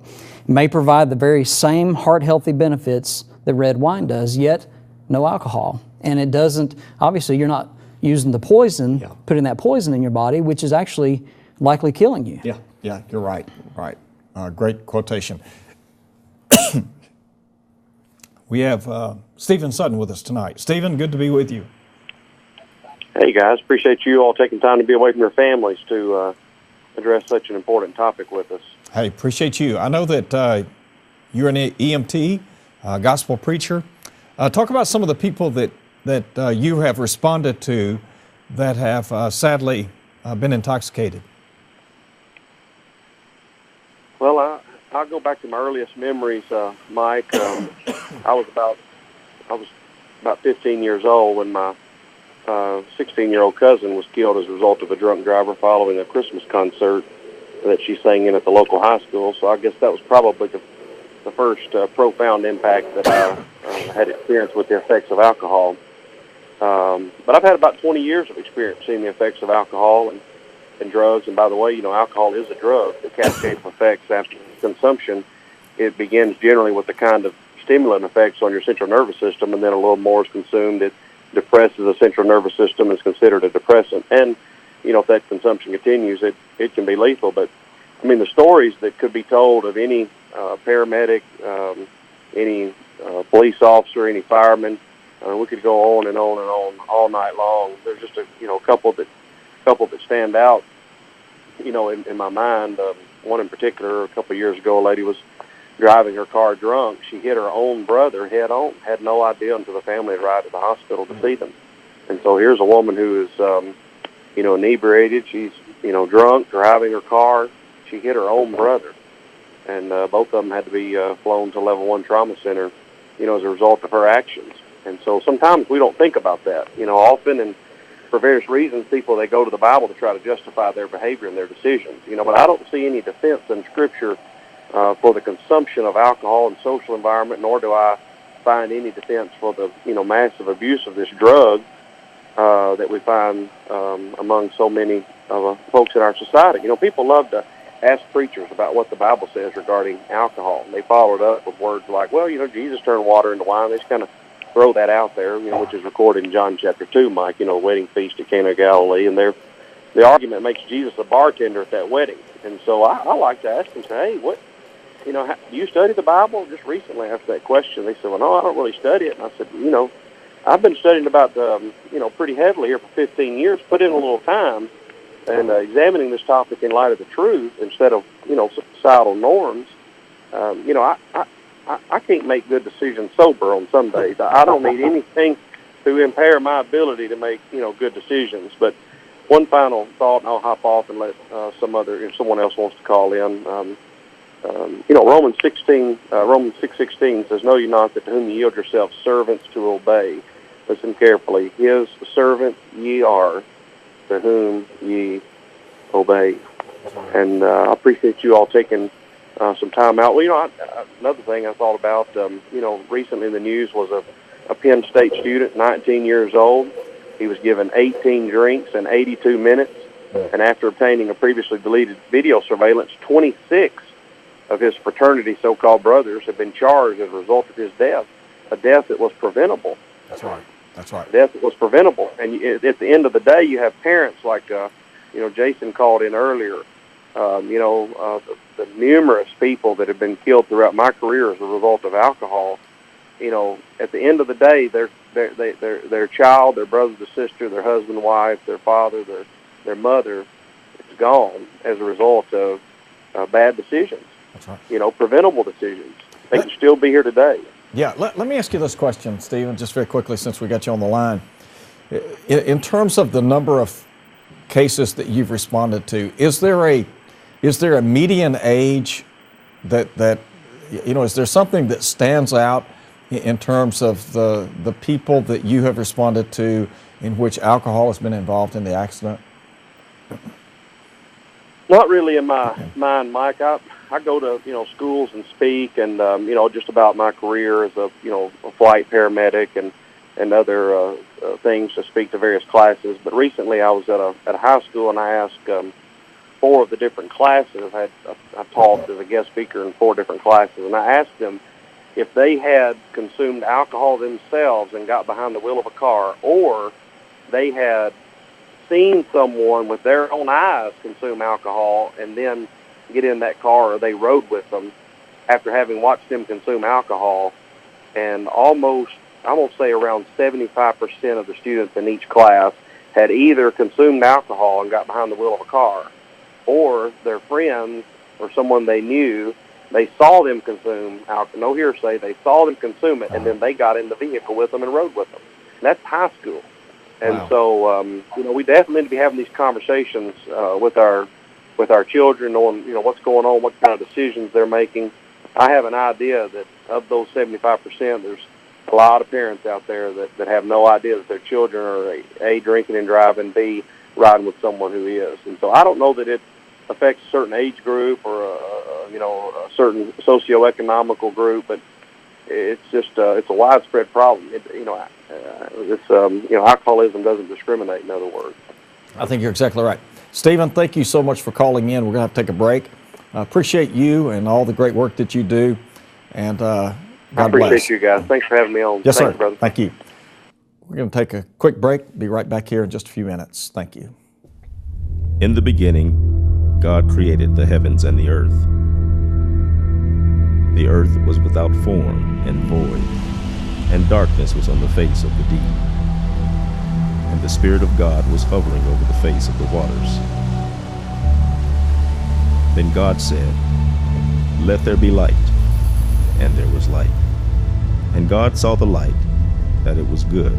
may provide the very same heart-healthy benefits that red wine does, yet no alcohol. And it doesn't, obviously you're not using the poison, putting that poison in your body, which is actually likely killing you.
Yeah, you're right. Great quotation. We have Stephen Sutton with us tonight. Stephen, good to be with you.
Hey, guys. Appreciate you all taking time to be away from your families to address such an important topic with us.
Hey, appreciate you. I know that you're an EMT, gospel preacher. Talk about some of the people that you have responded to that have sadly been intoxicated.
Well, I'll go back to my earliest memories, Mike. I was about 15 years old when my 16-year-old cousin was killed as a result of a drunk driver following a Christmas concert that she sang in at the local high school. So I guess that was probably the first profound impact that I had experienced with the effects of alcohol. But I've had about 20 years of experience seeing the effects of alcohol and drugs. And by the way, alcohol is a drug. The cascade of effects after consumption, it begins generally with the kind of stimulant effects on your central nervous system, and then a little more is consumed. It depresses the central nervous system and is considered a depressant. And, if that consumption continues, it can be lethal. But, the stories that could be told of any paramedic, any police officer, any fireman, we could go on and on and on all night long. There's just a couple that stand out, in my mind. One in particular, a couple of years ago, a lady was driving her car drunk. She hit her own brother head on. Had no idea until the family arrived at the hospital to see them. And so here's a woman who is, inebriated. She's, drunk, driving her car. She hit her own brother, and both of them had to be flown to Level 1 Trauma Center, as a result of her actions. And so sometimes we don't think about that. Often, and for various reasons, people, they go to the Bible to try to justify their behavior and their decisions. But I don't see any defense in Scripture for the consumption of alcohol in social environment, nor do I find any defense for the, massive abuse of this drug that we find among so many folks in our society. People love to ask preachers about what the Bible says regarding alcohol. And they follow it up with words like, well, Jesus turned water into wine. They just kind of throw that out there, which is recorded in John chapter 2, Mike, wedding feast at Cana of Galilee. And the argument makes Jesus a bartender at that wedding. And so I like to ask them, say, hey, what, do you study the Bible? Just recently asked that question. They said, well, no, I don't really study it. And I said, I've been studying about, pretty heavily here for 15 years, put in a little time, and examining this topic in light of the truth instead of, societal norms. I can't make good decisions sober on some days. I don't need anything to impair my ability to make, good decisions. But one final thought, and I'll hop off and let if someone else wants to call in. Romans 6:16 says, know ye not that to whom ye yield yourselves servants to obey. Listen carefully. His servant ye are, to whom ye obey. And I appreciate you all taking some time out. Well, another thing I thought about, recently in the news was a Penn State student, 19 years old. He was given 18 drinks in 82 minutes, and after obtaining a previously deleted video surveillance, 26 of his fraternity so-called brothers have been charged as a result of his death, a death that was preventable.
That's right.
Death that was preventable. And at the end of the day, you have parents like, Jason called in earlier, the numerous people that have been killed throughout my career as a result of alcohol. At the end of the day, their child, their brother, their sister, their husband, wife, their father, their mother, is gone as a result of bad decisions.
That's right.
Preventable decisions. They can still be here today.
Yeah, let me ask you this question, Stephen, just very quickly since we got you on the line. In terms of the number of cases that you've responded to, is there a Is there a median age that is there something that stands out in terms of the people that you have responded to in which alcohol has been involved in the accident?
Not really in my mind, Mike. I go to schools and speak, and just about my career as a flight paramedic and other things to speak to various classes. But recently, I was at a high school, and I asked 4 of the different classes. I taught as a guest speaker in 4 different classes, and I asked them if they had consumed alcohol themselves and got behind the wheel of a car, or they had seen someone with their own eyes consume alcohol and then get in that car, or they rode with them after having watched them consume alcohol. And almost, I won't say around 75% of the students in each class had either consumed alcohol and got behind the wheel of a car, or their friends or someone they knew, they saw them consume alcohol, no hearsay, they saw them consume it, and then they got in the vehicle with them and rode with them. And that's high school. And so, we definitely need to be having these conversations with our children on, what's going on, what kind of decisions they're making. I have an idea that of those 75%, there's a lot of parents out there that have no idea that their children are A, drinking and driving, B, riding with someone who is. And so I don't know that it affects a certain age group or a certain socioeconomical group, but it's just it's a widespread problem. Alcoholism doesn't discriminate, in other words.
I think you're exactly right. Stephen, thank you so much for calling in. We're going to have to take a break. I appreciate you and all the great work that you do. And God
I appreciate
bless.
you guys. Thanks for having me on.
Yes,
Thanks,
sir.
brother.
Thank you. We're going to take a quick break. Be right back here in just a few minutes. Thank you.
In the beginning, God created the heavens and the earth. The earth was without form and void, and darkness was on the face of the deep. And the Spirit of God was hovering over the face of the waters. Then God said, "Let there be light," and there was light. And God saw the light, that it was good,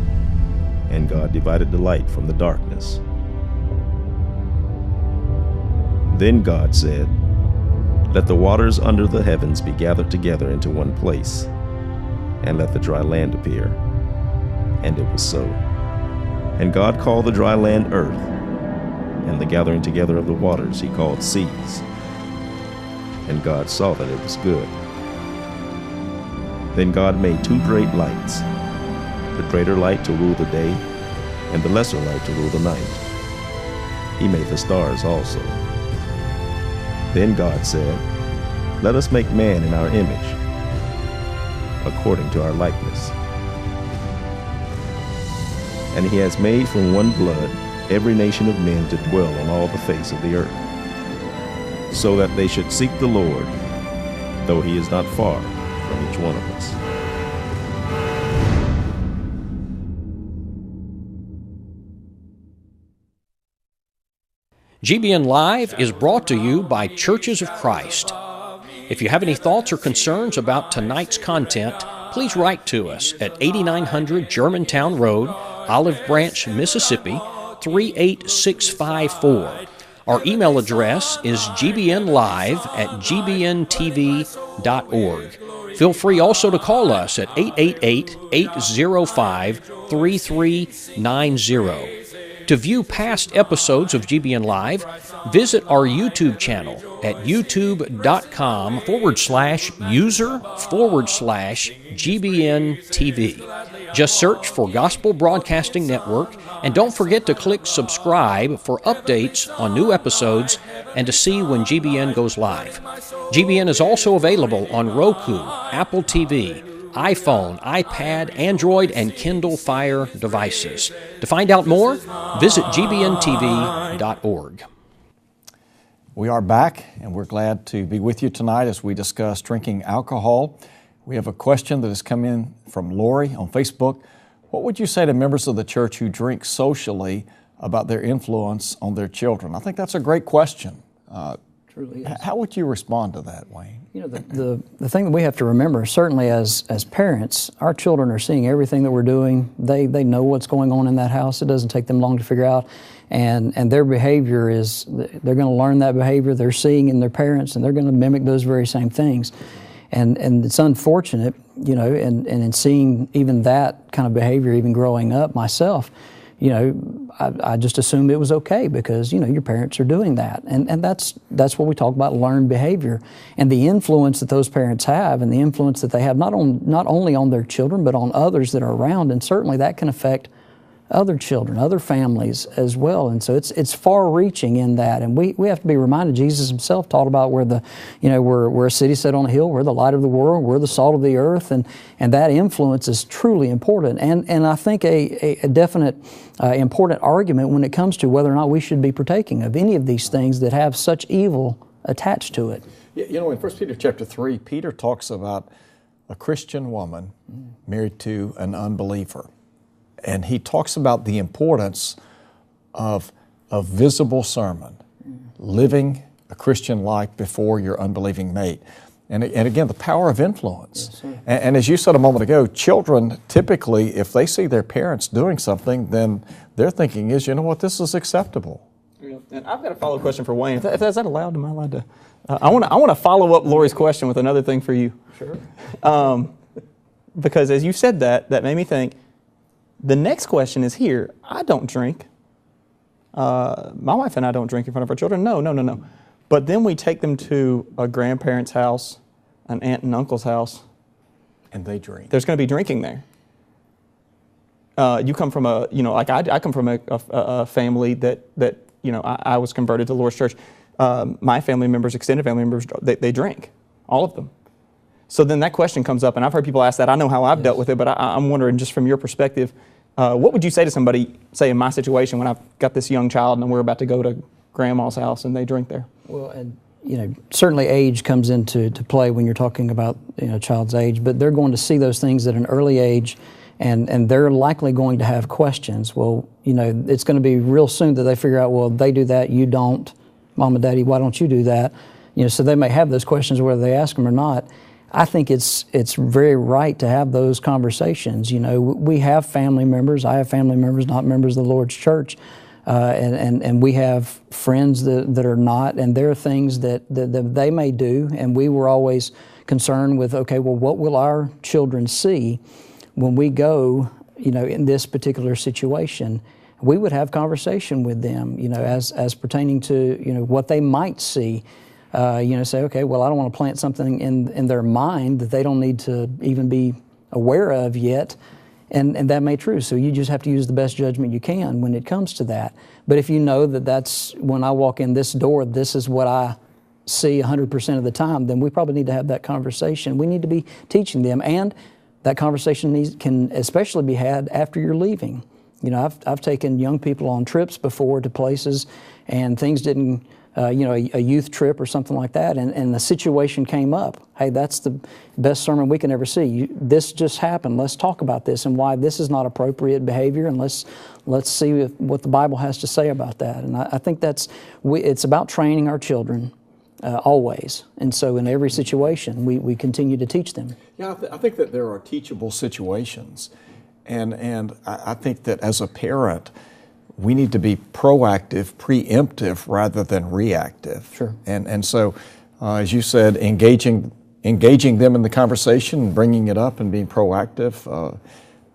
and God divided the light from the darkness. Then God said, "Let the waters under the heavens be gathered together into one place, and let the dry land appear." And it was so. And God called the dry land earth, and the gathering together of the waters he called seas. And God saw that it was good. Then God made 2 great lights, the greater light to rule the day, and the lesser light to rule the night. He made the stars also. Then God said, "Let us make man in our image, according to our likeness." And he has made from one blood every nation of men to dwell on all the face of the earth, so that they should seek the Lord, though he is not far from each one of us.
GBN Live is brought to you by Churches of Christ. If you have any thoughts or concerns about tonight's content, please write to us at 8900 Germantown Road, Olive Branch, Mississippi, 38654. Our email address is gbnlive@gbntv.org. Feel free also to call us at 888-805-3390. To view past episodes of GBN Live, visit our YouTube channel at youtube.com/user/GBN TV. Just search for Gospel Broadcasting Network, and don't forget to click subscribe for updates on new episodes and to see when GBN goes live. GBN is also available on Roku, Apple TV, iPhone, iPad, Android, and Kindle Fire devices. To find out more, visit gbntv.org.
We are back, and we're glad to be with you tonight as we discuss drinking alcohol. We have a question that has come in from Lori on Facebook. What would you say to members of the church who drink socially about their influence on their children? I think that's a great question.
Truly is.
How would you respond to that, Wayne?
You know, the thing that we have to remember, certainly as parents, our children are seeing everything that we're doing. They know what's going on in that house. It doesn't take them long to figure out. And their behavior is, they're going to learn that behavior they're seeing in their parents, and they're going to mimic those very same things. And it's unfortunate, you know, and in seeing even that kind of behavior, even growing up myself, you know, I just assumed it was okay because, you know, your parents are doing that. And that's what we talk about, learned behavior. And the influence that those parents have, and the influence that they have not only on their children, but on others that are around. And certainly that can affect other children, other families as well. And so it's far-reaching in that. And we have to be reminded, Jesus himself taught about we're a city set on a hill, we're the light of the world, we're the salt of the earth, and that influence is truly important. And I think a definite important argument when it comes to whether or not we should be partaking of any of these things that have such evil attached to it.
You know, in 1 Peter chapter 3, Peter talks about a Christian woman married to an unbeliever. And he talks about the importance of a visible sermon, living a Christian life before your unbelieving mate. And again, the power of influence. Yes, and as you said a moment ago, children typically, if they see their parents doing something, then their thinking is, you know what, this is acceptable.
Yeah. And I've got a follow-up question for Wayne. Is that allowed? Am I allowed to? I want to follow up Lori's question with another thing for you.
Sure.
Because as you said that made me think, the next question is here. I don't drink. My wife and I don't drink in front of our children. No. But then we take them to a grandparent's house, an aunt and uncle's house.
And they drink.
There's going to be drinking there. You come from I come from a family that I was converted to the Lord's Church. My family members, extended family members, they drink, all of them. So then that question comes up, and I've heard people ask that. I know how I've dealt with it, but I'm wondering, just from your perspective, what would you say to somebody, say in my situation, when I've got this young child and we're about to go to grandma's house and they drink there?
Well, and certainly age comes into play when you're talking about child's age, but they're going to see those things at an early age, and they're likely going to have questions. Well, it's going to be real soon that they figure out, well, they do that, you don't. Mom and Daddy, why don't you do that? So they may have those questions whether they ask them or not. I think it's very right to have those conversations. We have family members. I have family members, not members of the Lord's church, and we have friends that are not, and there are things that they may do, and we were always concerned with, okay, well, what will our children see when we go, in this particular situation? We would have conversation with them, as pertaining to, what they might see. Say, okay, well, I don't want to plant something in their mind that they don't need to even be aware of yet, and that may be true. So you just have to use the best judgment you can when it comes to that. But if you know that that's when I walk in this door, this is what I see 100% of the time, then we probably need to have that conversation. We need to be teaching them, and that conversation can especially be had after you're leaving. I've taken young people on trips before to places, and things didn't. A youth trip or something like that, and the situation came up. Hey, that's the best sermon we can ever see. This just happened. Let's talk about this and why this is not appropriate behavior, and let's see what the Bible has to say about that. And I think it's about training our children always. And so in every situation, we continue to teach them.
Yeah, I think that there are teachable situations, and I think that as a parent, we need to be proactive, preemptive, rather than reactive.
Sure.
And so, as you said, engaging them in the conversation, bringing it up, and being proactive.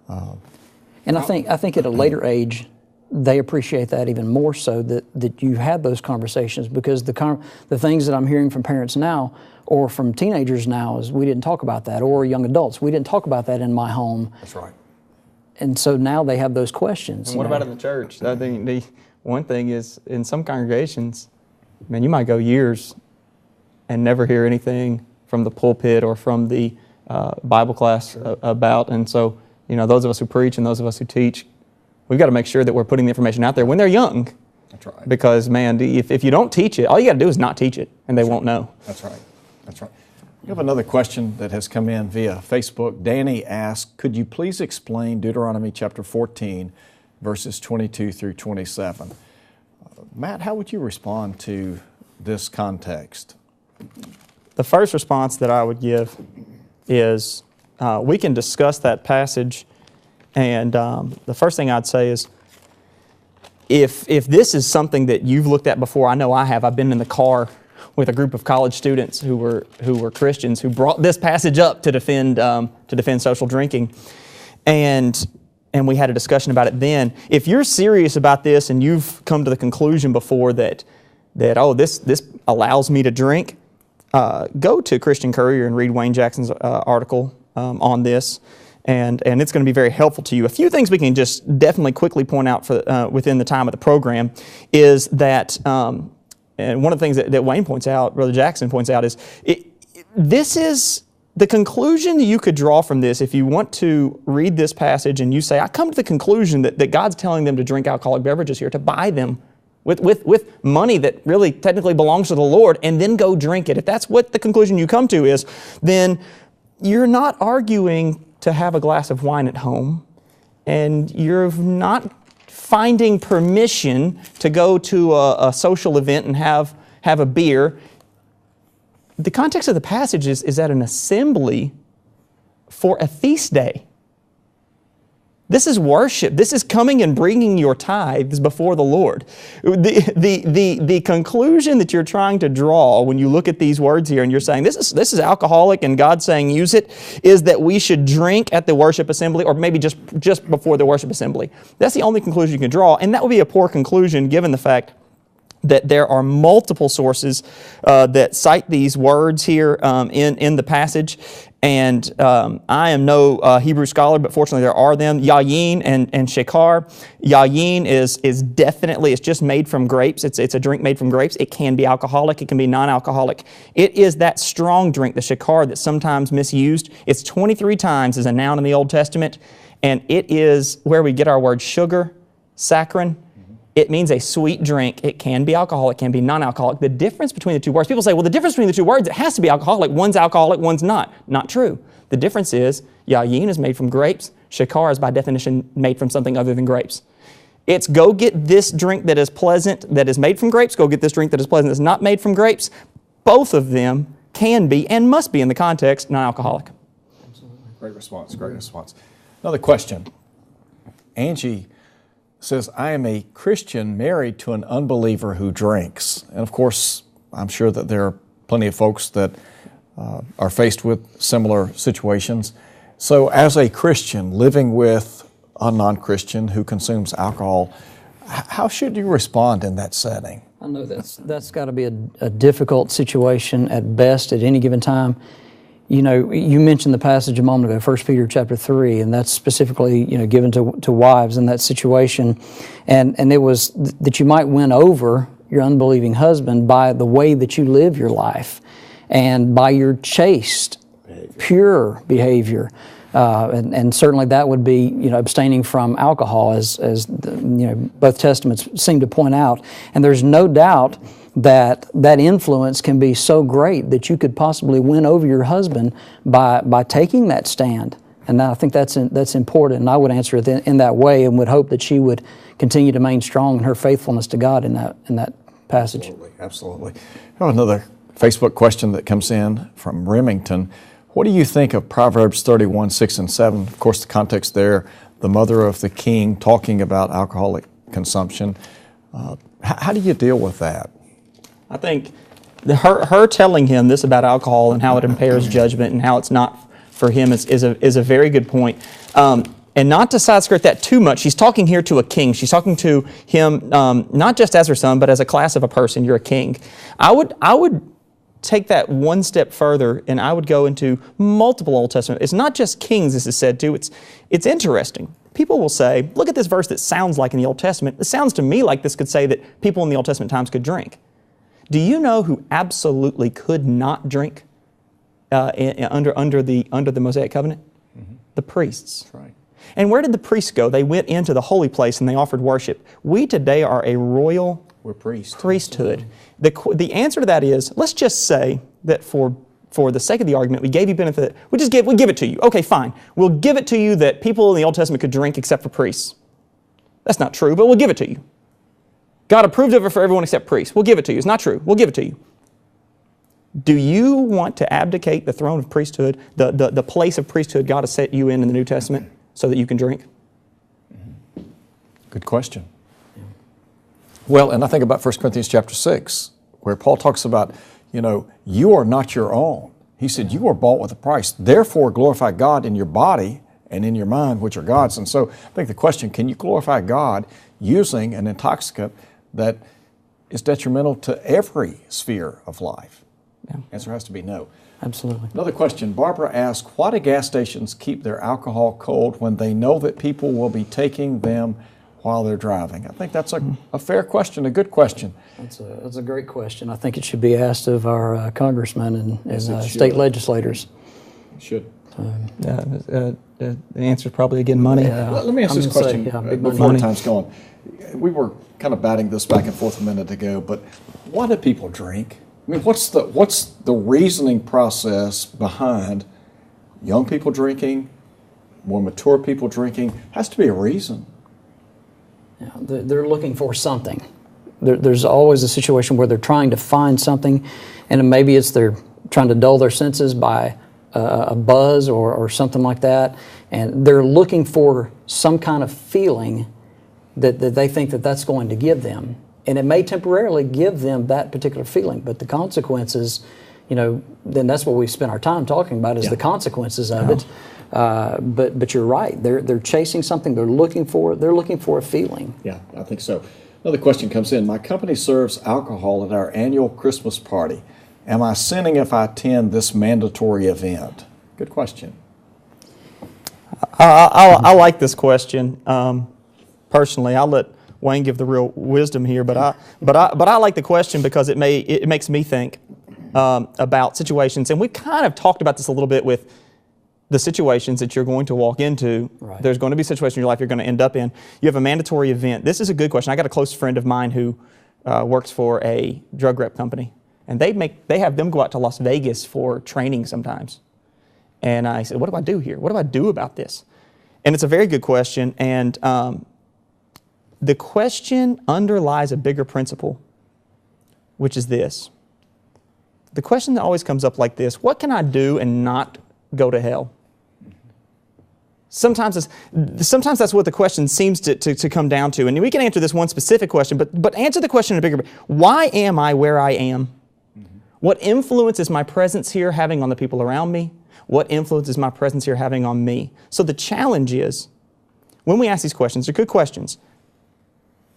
And I think at a later age, they appreciate that even more so that you had those conversations, because the things that I'm hearing from parents now or from teenagers now is, we didn't talk about that, or young adults, we didn't talk about that in my home.
That's right.
And so now they have those questions.
And what about in the church? I think one thing is, in some congregations, man, you might go years and never hear anything from the pulpit or from the Bible class about. And so, those of us who preach and those of us who teach, we've got to make sure that we're putting the information out there when they're young.
That's right.
Because, man, if you don't teach it, all you got to do is not teach it, and they won't know.
That's right. That's right. We have another question that has come in via Facebook. Danny asked, could you please explain Deuteronomy chapter 14, verses 22 through 27? Matt, how would you respond to this context?
The first response that I would give is we can discuss that passage, and the first thing I'd say is if this is something that you've looked at before, I know I have. I've been in the car with a group of college students who were Christians who brought this passage up to defend social drinking, and we had a discussion about it then. If you're serious about this and you've come to the conclusion before that this allows me to drink, go to Christian Courier and read Wayne Jackson's article on this, and it's going to be very helpful to you. A few things we can just definitely quickly point out for within the time of the program is that, and one of the things that Wayne points out, Brother Jackson points out, is this is the conclusion that you could draw from this if you want to read this passage and you say, I come to the conclusion that God's telling them to drink alcoholic beverages here, to buy them with money that really technically belongs to the Lord, and then go drink it. If that's what the conclusion you come to is, then you're not arguing to have a glass of wine at home, and you're not finding permission to go to a social event and have a beer. The context of the passage is at an assembly for a feast day. This is worship. This is coming and bringing your tithes before the Lord. The conclusion that you're trying to draw when you look at these words here and you're saying this is alcoholic and God's saying use it, is that we should drink at the worship assembly, or maybe just before the worship assembly. That's the only conclusion you can draw, and that would be a poor conclusion given the fact that there are multiple sources that cite these words here in the passage. And I am no Hebrew scholar, but fortunately there are them. Yayin and shekar. Yayin is definitely, it's just made from grapes. It's a drink made from grapes. It can be alcoholic. It can be non-alcoholic. It is that strong drink, the shekar, that's sometimes misused. It's 23 times as a noun in the Old Testament. And it is where we get our word sugar, saccharin. It means a sweet drink. It can be alcoholic, can be non-alcoholic. The difference between the two words, people say, well, the difference between the two words, it has to be alcoholic. One's alcoholic, one's not. Not true. The difference is, yayin is made from grapes. Shekar is by definition made from something other than grapes. It's go get this drink that is pleasant, that is made from grapes. Go get this drink that is pleasant, that's not made from grapes. Both of them can be and must be in the context non-alcoholic.
Absolutely. Great response, great response. Another question. Angie says, I am a Christian married to an unbeliever who drinks. And of course, I'm sure that there are plenty of folks that are faced with similar situations. So as a Christian living with a non-Christian who consumes alcohol, how should you respond in that setting?
I know that's got to be a difficult situation at best at any given time. You know, you mentioned the passage a moment ago, 1 Peter chapter 3, and that's specifically, given to wives in that situation. And it was that you might win over your unbelieving husband by the way that you live your life and by your chaste, pure behavior. And certainly that would be, abstaining from alcohol, as both testaments seem to point out. And there's no doubt that influence can be so great that you could possibly win over your husband by taking that stand. And I think that's important. And I would answer it in that way, and would hope that she would continue to remain strong in her faithfulness to God in that passage.
Absolutely. I have another Facebook question that comes in from Remington. What do you think of Proverbs 31, 6 and 7? Of course, the context there, the mother of the king talking about alcoholic consumption. How do you deal with that?
I think her telling him this about alcohol and how it impairs judgment and how it's not for him is a very good point. And not to side skirt that too much, she's talking here to a king. She's talking to him not just as her son, but as a class of a person. You're a king. I would take that one step further, and I would go into multiple Old Testament. It's not just kings this is said to. It's interesting. People will say, look at this verse that sounds like in the Old Testament. It sounds to me like this could say that people in the Old Testament times could drink. Do you know who absolutely could not drink under the Mosaic covenant? Mm-hmm. The priests. That's right. And where did the priests go? They went into the holy place and they offered worship. We today are a royal priesthood. The answer to that is, let's just say that for the sake of the argument, we gave you benefit. We give it to you. Okay, fine. We'll give it to you that people in the Old Testament could drink except for priests. That's not true, but we'll give it to you. God approved of it for everyone except priests. We'll give it to you. It's not true. We'll give it to you. Do you want to abdicate the throne of priesthood, the place of priesthood God has set you in the New Testament so that you can drink?
Good question. Well, and I think about 1 Corinthians chapter 6, where Paul talks about, you are not your own. He said, you are bought with a price. Therefore, glorify God in your body and in your mind, which are God's. And so I think the question, can you glorify God using an intoxicant that is detrimental to every sphere of life?
Yeah.
Answer has to be no.
Absolutely.
Another question, Barbara asked, why do gas stations keep their alcohol cold when they know that people will be taking them while they're driving? I think that's a fair question, a good question.
That's a great question. I think it should be asked of our congressmen and state legislators.
It should.
The answer is probably, again, money.
Let me ask this question before time's gone. We were kind of batting this back and forth a minute ago, but why do people drink? I mean, what's the reasoning process behind young people drinking, more mature people drinking? Has to be a reason.
Yeah, they're looking for something. There's always a situation where they're trying to find something, and maybe they're trying to dull their senses by a buzz or something like that, and they're looking for some kind of feeling that they think that's going to give them. And it may temporarily give them that particular feeling, but the consequences, then that's what we spend our time talking about is the consequences of it. But you're right. They're chasing something. They're looking for a feeling.
Yeah, I think so. Another question comes in. My company serves alcohol at our annual Christmas party. Am I sinning if I attend this mandatory event? Good question.
I like this question. Personally, I'll let Wayne give the real wisdom here, but I like the question because it makes me think about situations, and we've kind of talked about this a little bit with the situations that you're going to walk into.
Right.
There's going to be situations in your life you're going to end up in. You have a mandatory event. This is a good question. I got a close friend of mine who works for a drug rep company, and they have them go out to Las Vegas for training sometimes. And I said, what do I do here? What do I do about this? And it's a very good question, and the question underlies a bigger principle, which is this. The question that always comes up like this: what can I do and not go to hell? Sometimes that's what the question seems to come down to. And we can answer this one specific question, but answer the question in a bigger way. Why am I where I am? What influence is my presence here having on the people around me? What influence is my presence here having on me? So the challenge is, when we ask these questions, they're good questions.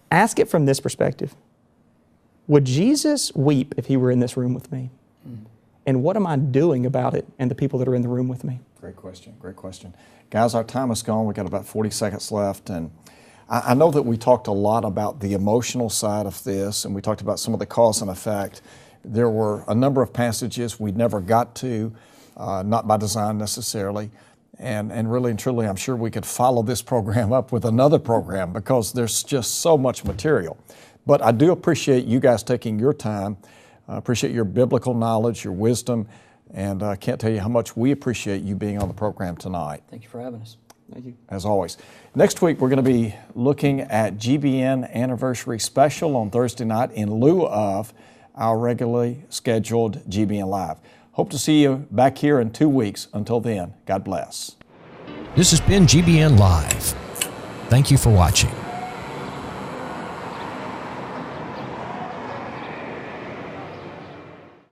Ask it from this perspective. Would Jesus weep if he were in this room with me? And what am I doing about it and the people that are in the room with me?
Great question, great question. Guys, our time is gone. We've got about 40 seconds left. And I know that we talked a lot about the emotional side of this, and we talked about some of the cause and effect. There were a number of passages we never got to, not by design necessarily. And really and truly, I'm sure we could follow this program up with another program because there's just so much material. But I do appreciate you guys taking your time. I appreciate your biblical knowledge, your wisdom, and I can't tell you how much we appreciate you being on the program tonight.
Thank you for having us.
Thank you.
As always. Next week, we're going to be looking at GBN Anniversary Special on Thursday night in lieu of our regularly scheduled GBN Live. Hope to see you back here in 2 weeks. Until then, God bless.
This has been GBN Live. Thank you for watching.